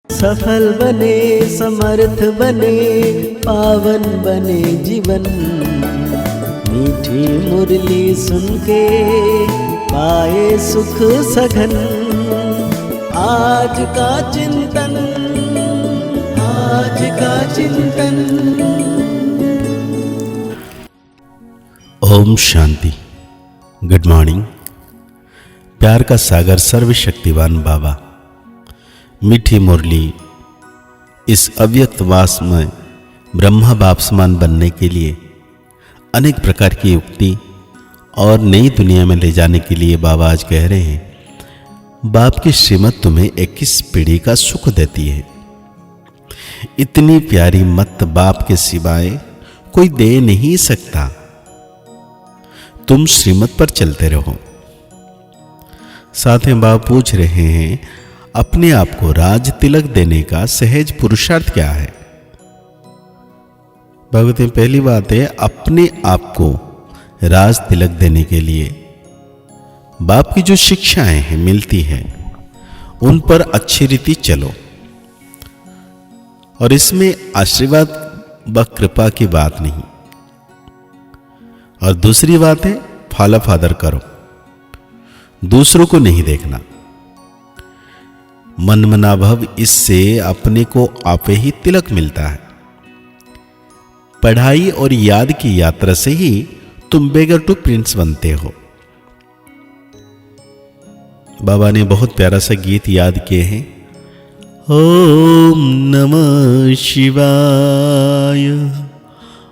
सफल बने, समर्थ बने, पावन बने जीवन। मीठी मुरली सुन के पाए सुख सघन। आज का चिंतन, आज का चिंतन। ओम शांति। Good morning. प्यार का सागर सर्वशक्तिवान बाबा मीठी मुरली इस अव्यक्त वास में ब्रह्मा बाप समान बनने के लिए अनेक प्रकार की युक्ति और नई दुनिया में ले जाने के लिए बाबा आज कह रहे हैं, बाप की श्रीमत तुम्हें 21 पीढ़ी का सुख देती है। इतनी प्यारी मत बाप के सिवाय कोई दे नहीं सकता। तुम श्रीमत पर चलते रहो। साथ में बाप पूछ रहे हैं, अपने आप को राज तिलक देने का सहज पुरुषार्थ क्या है। भगवती पहली बात है, अपने आप को राज तिलक देने के लिए बाप की जो शिक्षाएं हैं मिलती हैं उन पर अच्छी रीति चलो। और इसमें आशीर्वाद व कृपा की बात नहीं। और दूसरी बात है, फॉलो फादर करो, दूसरों को नहीं देखना। मन मनाभव इससे अपने को आपे ही तिलक मिलता है। पढ़ाई और याद की यात्रा से ही तुम बेगर टू प्रिंस बनते हो। बाबा ने बहुत प्यारा सा गीत याद किए हैं, ओम नमः शिवाय,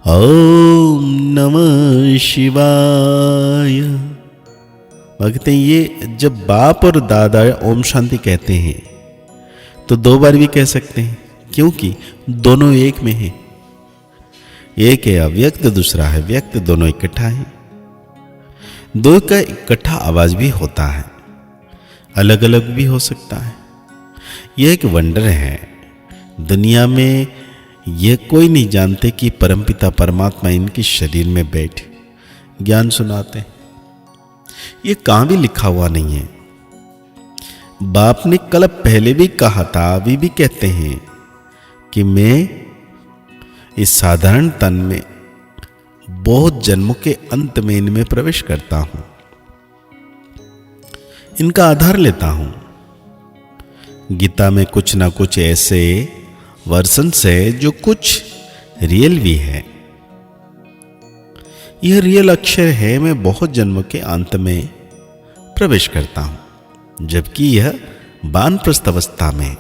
ओम नमः शिवाय। भगते ये जब बाप और दादा ओम शांति कहते हैं तो 2 बार भी कह सकते हैं, क्योंकि दोनों एक में है। एक है अव्यक्त, दूसरा है व्यक्त, दोनों इकट्ठा है। 2 का इकट्ठा आवाज भी होता है, अलग अलग भी हो सकता है। यह एक वंडर है। दुनिया में यह कोई नहीं जानते कि परमपिता परमात्मा इनके शरीर में बैठे ज्ञान सुनाते हैं। ये कहां भी लिखा हुआ नहीं है। बाप ने कल पहले भी कहा था, अभी भी कहते हैं कि मैं इस साधारण तन में बहुत जन्मों के अंत में इनमें प्रवेश करता हूं, इनका आधार लेता हूं। गीता में कुछ ना कुछ ऐसे वर्जन्स है जो कुछ रियल भी है। यह रियल अक्षर है, मैं बहुत जन्मों के अंत में प्रवेश करता हूं, जबकि यह वानप्रस्थ अवस्था में है।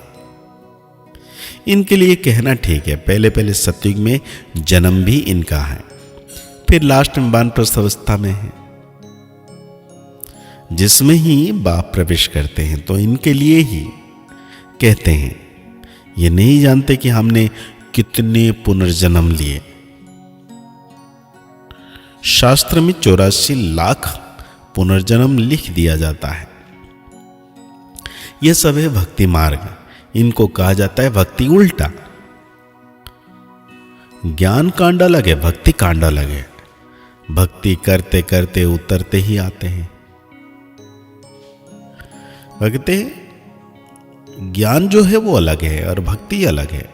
इनके लिए कहना ठीक है, पहले पहले सतयुग में जन्म भी इनका है, फिर लास्ट में वानप्रस्थ अवस्था में है, जिसमें ही बाप प्रवेश करते हैं। तो इनके लिए ही कहते हैं, ये नहीं जानते कि हमने कितने पुनर्जन्म लिए। शास्त्र में 84 लाख पुनर्जन्म लिख दिया जाता है। यह सब है भक्ति मार्ग। इनको कहा जाता है भक्ति उल्टा। ज्ञान कांड अलग है, भक्ति कांड अलग है। भक्ति करते करते उतरते ही आते हैं। भक्ति ज्ञान जो है वो अलग है और भक्ति अलग है।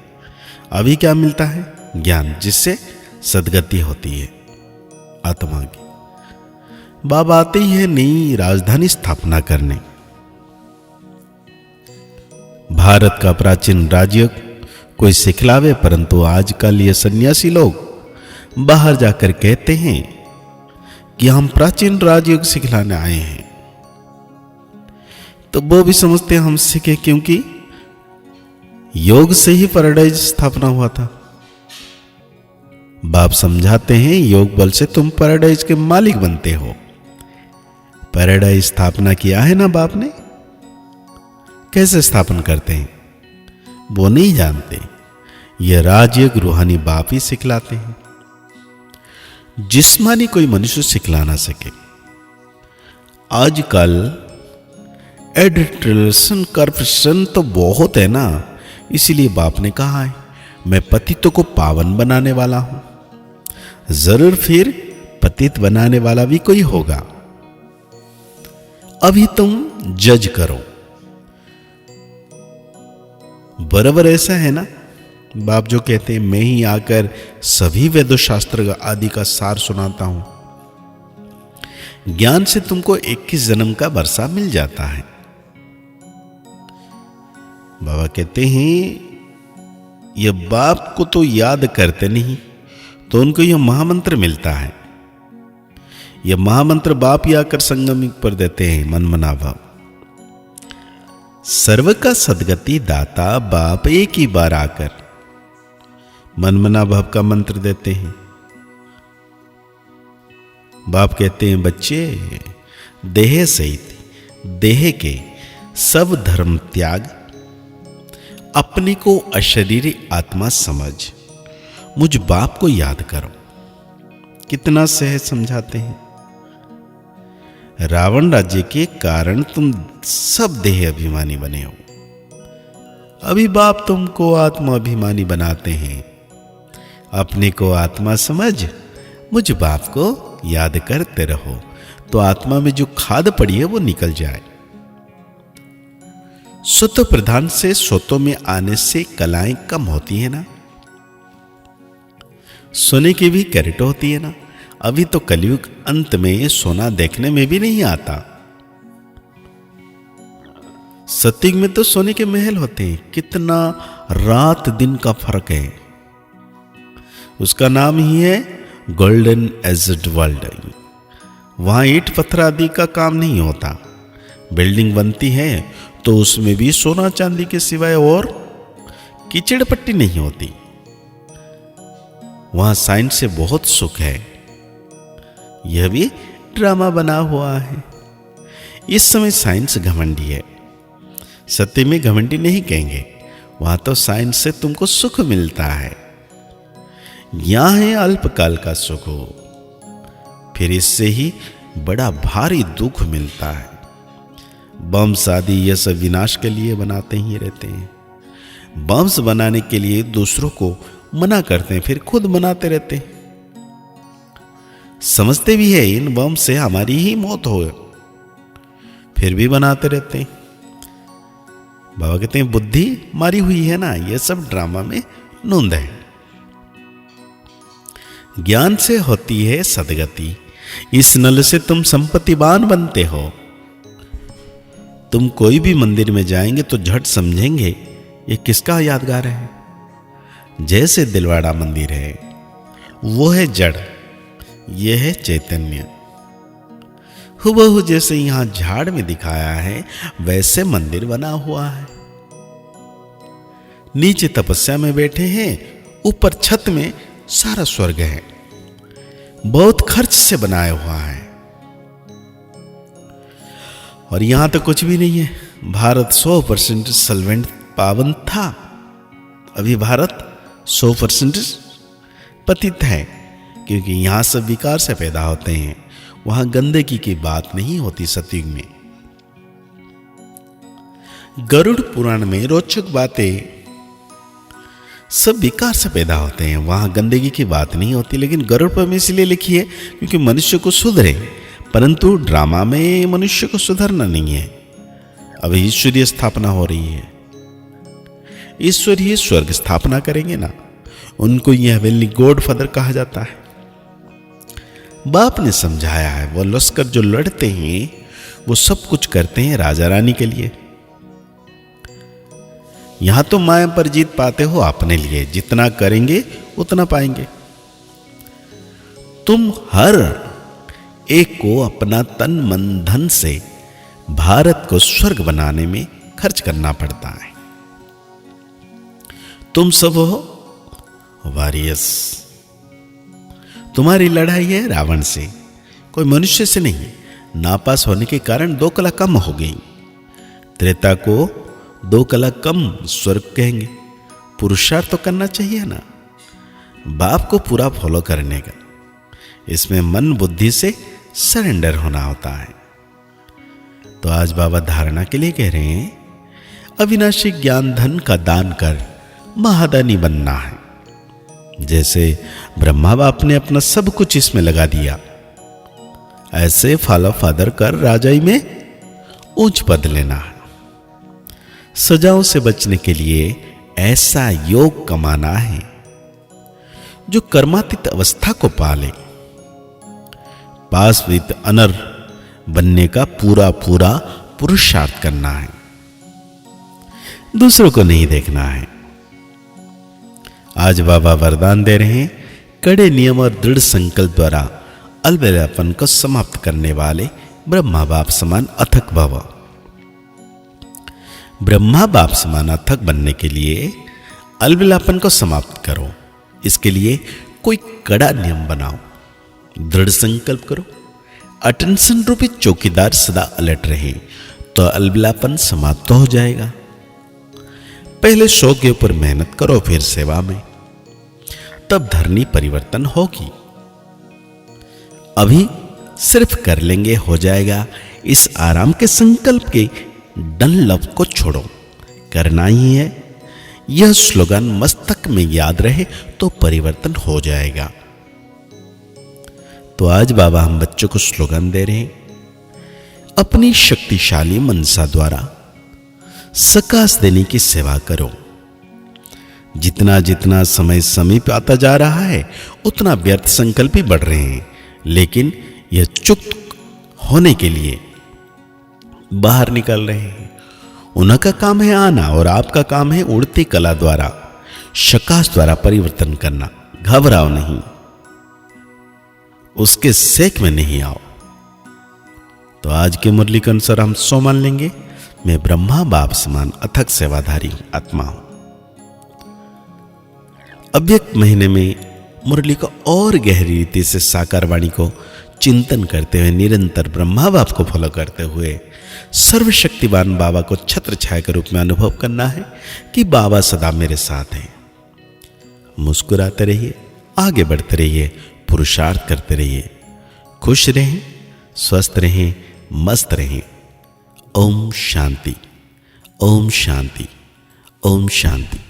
अभी क्या मिलता है? ज्ञान, जिससे सद्गति होती है आत्मा की। बाबा आते ही है नई राजधानी स्थापना करने। भारत का प्राचीन राजयोग कोई सिखलावे, परंतु आजकल ये सन्यासी लोग बाहर जाकर कहते हैं कि हम प्राचीन राजयोग सिखलाने आए हैं। तो वो भी समझते हैं हम सीखे, क्योंकि योग से ही पैराडाइज स्थापना हुआ था। बाप समझाते हैं, योग बल से तुम पैराडाइज के मालिक बनते हो। पैराडाइज स्थापना किया है ना बाप ने। कैसे स्थापन करते हैं वो नहीं जानते। यह राजयोग रूहानी बाप ही सिखलाते हैं, जिस्मानी कोई मनुष्य सिखला ना सके। आजकल एडिटरेशन करप्शन तो बहुत है ना, इसीलिए बाप ने कहा है मैं पतितों को पावन बनाने वाला हूं। जरूर फिर पतित बनाने वाला भी कोई होगा। अभी तुम जज करो। बराबर ऐसा है ना, बाप जो कहते हैं मैं ही आकर सभी वेदों शास्त्र आदि का सार सुनाता हूं, ज्ञान से तुमको 21 जन्म का वर्षा मिल जाता है। बाबा कहते हैं ये बाप को तो याद करते नहीं, तो उनको यह महामंत्र मिलता है। यह महामंत्र बाप ही आकर संगम पर देते हैं, मन मना भाव। सर्व का सदगति दाता बाप एक ही बार आकर मन मना भाव का मंत्र देते हैं। बाप कहते हैं बच्चे, देह सहित देह के सब धर्म त्याग, अपने को अशरीरी आत्मा समझ मुझ बाप को याद करो। कितना सहज समझाते हैं। रावण राज्य के कारण तुम सब देह अभिमानी बने हो, अभी बाप तुमको आत्मा अभिमानी बनाते हैं। अपने को आत्मा समझ मुझ बाप को याद करते रहो, तो आत्मा में जो खाद पड़ी है वो निकल जाए। सुत प्रधान से सोतों में आने से कलाएं कम होती है ना, सोने की भी कैरेट होती है ना। अभी तो कलयुग अंत में सोना देखने में भी नहीं आता। सतयुग में तो सोने के महल होते हैं। कितना रात दिन का फर्क है। उसका नाम ही है गोल्डन एज्ड वर्ल्ड। वहां ईंट पत्थर आदि का काम नहीं होता। बिल्डिंग बनती है तो उसमें भी सोना चांदी के सिवाय और कीचड़ पट्टी नहीं होती। वहां साइंस से बहुत सुख है। यह भी ड्रामा बना हुआ है। इस समय साइंस घमंडी है, सत्य में घमंडी नहीं कहेंगे। वहां तो साइंस से तुमको सुख मिलता है। यहां है अल्पकाल का सुख हो, फिर इससे ही बड़ा भारी दुख मिलता है। बम्स आदि यह सब विनाश के लिए बनाते ही रहते हैं। बम्स बनाने के लिए दूसरों को मना करते हैं, फिर खुद बनाते रहते हैं। समझते भी है इन बम से हमारी ही मौत हो, फिर भी बनाते रहते हैं। बाबा कहते हैं बुद्धि मारी हुई है ना, यह सब ड्रामा में नूंद है। ज्ञान से होती है सदगति। इस नल से तुम संपत्तिवान बनते हो। तुम कोई भी मंदिर में जाएंगे तो झट समझेंगे ये किसका यादगार है। जैसे दिलवाड़ा मंदिर है वो है जड़, ये है चैतन्य। हुबहू जैसे यहां झाड़ में दिखाया है वैसे मंदिर बना हुआ है। नीचे तपस्या में बैठे हैं, ऊपर छत में सारा स्वर्ग है। बहुत खर्च से बनाया हुआ है। और यहां तो कुछ भी नहीं है। भारत 100% सल्वेंट पावन था, अभी भारत 100% पतित है, क्योंकि यहां सब विकार से पैदा होते हैं। वहां गंदगी की बात नहीं होती। सतयुग में गरुड़ पुराण में रोचक बातें सब विकार से पैदा होते हैं, वहां गंदगी की बात नहीं होती। लेकिन गरुड़ पर में इसलिए लिखी है क्योंकि मनुष्य को सुधरे, परंतु ड्रामा में मनुष्य को सुधरना नहीं है। अब ईश्वरीय स्थापना हो रही है। ईश्वर ही स्वर्ग स्थापना करेंगे ना, उनको यह हवेली गॉड फादर कहा जाता है। बाप ने समझाया है, वो लश्कर जो लड़ते हैं वो सब कुछ करते हैं राजा रानी के लिए। यहां तो माया पर जीत पाते हो अपने लिए, जितना करेंगे उतना पाएंगे। तुम हर एक को अपना तन मन धन से भारत को स्वर्ग बनाने में खर्च करना पड़ता है। तुम सब हो वॉरियर्स। तुम्हारी लड़ाई है रावण से, कोई मनुष्य से नहीं। नापास होने के कारण 2 कला कम हो गई। त्रेता को 2 कला कम स्वर्ग कहेंगे। पुरुषार्थ तो करना चाहिए ना, बाप को पूरा फॉलो करने का। इसमें मन बुद्धि से सरेंडर होना होता है। तो आज बाबा धारणा के लिए कह रहे हैं, अविनाशी ज्ञान धन का दान कर महादानी बनना है। जैसे ब्रह्मा बाप ने अपना सब कुछ इसमें लगा दिया, ऐसे फॉलो फादर कर राजाई में ऊंच पद लेना है। सजाओं से बचने के लिए ऐसा योग कमाना है जो कर्मातीत अवस्था को पाले। पासवित अनर बनने का पूरा पूरा पुरुषार्थ करना है, दूसरों को नहीं देखना है। आज बाबा वरदान दे रहे हैं, कड़े नियम और दृढ़ संकल्प द्वारा अलबेलापन को समाप्त करने वाले ब्रह्मा बाप समान अथक भव। ब्रह्मा बाप समान अथक बनने के लिए अलबेलापन को समाप्त करो। इसके लिए कोई कड़ा नियम बनाओ, दृढ़ संकल्प करो, अटेंशन रूपी चौकीदार सदा अलर्ट रहे, तो अलबेलापन समाप्त हो जाएगा। पहले शो के ऊपर मेहनत करो, फिर सेवा में, तब धरनी परिवर्तन होगी। अभी सिर्फ कर लेंगे हो जाएगा, इस आराम के संकल्प के डनलप को छोड़ो, करना ही है। यह स्लोगन मस्तक में याद रहे तो परिवर्तन हो जाएगा। तो आज बाबा हम बच्चों को स्लोगन दे रहे हैं, अपनी शक्तिशाली मनसा द्वारा सकाश देने की सेवा करो। जितना जितना समय समीप आता जा रहा है उतना व्यर्थ संकल्प ही बढ़ रहे हैं, लेकिन यह चुक्त होने के लिए बाहर निकल रहे हैं। उनका काम है आना और आपका काम है उड़ती कला द्वारा, सकाश द्वारा परिवर्तन करना। घबराओ नहीं, उसके सेक में नहीं आओ। तो आज के मुरली के अनुसार हम सो मान लेंगे, मैं ब्रह्मा बाप समान अथक सेवाधारी आत्मा हूं। अव्यक्त महीने में मुरली को और गहरी रीति से साकार वाणी को चिंतन करते हुए, निरंतर ब्रह्मा बाप को फॉलो करते हुए सर्वशक्तिवान बाबा को छत्र छाया के रूप में अनुभव करना है कि बाबा सदा मेरे साथ हैं। मुस्कुराते रहिए, आगे बढ़ते रहिए, पुरुषार्थ करते रहिए, खुश रहें, स्वस्थ रहें, मस्त रहें। ओम शांति, ओम शांति, ओम शांति।